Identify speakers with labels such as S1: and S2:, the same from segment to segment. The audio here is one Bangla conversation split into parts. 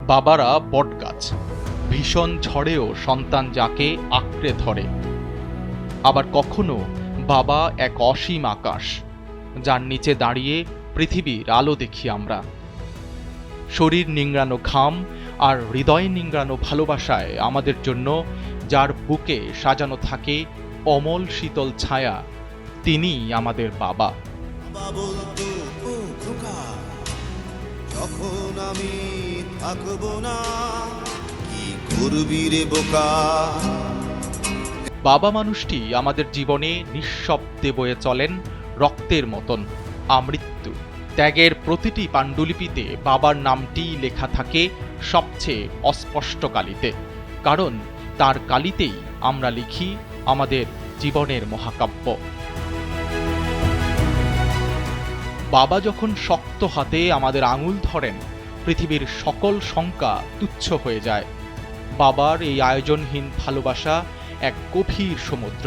S1: বাবারা বটগাছ, ভীষণ ঝড়েও সন্তান যাকে আঁকড়ে ধরে। আবার কখনো বাবা এক অসীম আকাশ, যার নিচে দাঁড়িয়ে পৃথিবীর আলো দেখি আমরা। শরীর নিংড়ানো ঘাম আর হৃদয় নিংড়ানো ভালোবাসায় আমাদের জন্য যার বুকে সাজানো থাকে অমল শীতল ছায়া, তিনিই আমাদের বাবা।
S2: যখন আমি থাকব না, কি করবি রে বোকা।
S1: বাবা মানুষটি আমাদের জীবনে নিঃশব্দে বয়ে চলেন রক্তের মতন আমৃত্যু। ত্যাগের প্রতিটি পাণ্ডুলিপিতে বাবার নামটি লেখা থাকে সবচেয়ে অস্পষ্ট কালিতে, কারণ তার কালিতেই আমরা লিখি আমাদের জীবনের মহাকাব্য। বাবা যখন শক্ত হাতে আমাদের আঙুল ধরেন, পৃথিবীর সকল শঙ্কা তুচ্ছ হয়ে যায়। বাবার এই আয়োজনহীন ভালোবাসা এক গভীর সমুদ্র,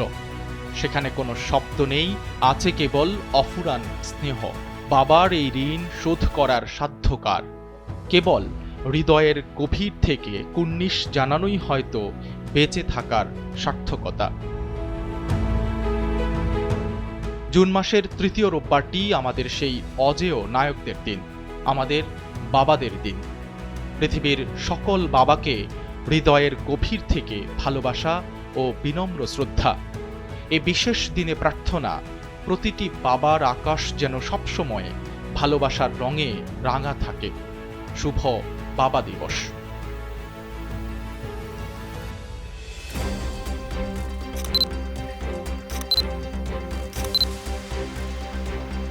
S1: সেখানে কোনো শব্দ নেই, আছে কেবল অফুরান স্নেহ। বাবার এই ঋণ শোধ করার সাধ্যকার, কেবল হৃদয়ের গভীর থেকে কুর্নিশ জানানোই হয়তো বেঁচে থাকার সার্থকতা। জুন মাসের তৃতীয় রোববারটি আমাদের সেই অজেয় নায়কদের দিন, আমাদের বাবাদের দিন। পৃথিবীর সকল বাবাকে হৃদয়ের গভীর থেকে ভালোবাসা ও বিনম্র শ্রদ্ধা। এ বিশেষ দিনে প্রার্থনা, প্রতিটি বাবার আকাশ যেন সবসময় ভালোবাসার রঙে রাঙা থাকে। শুভ বাবা দিবস।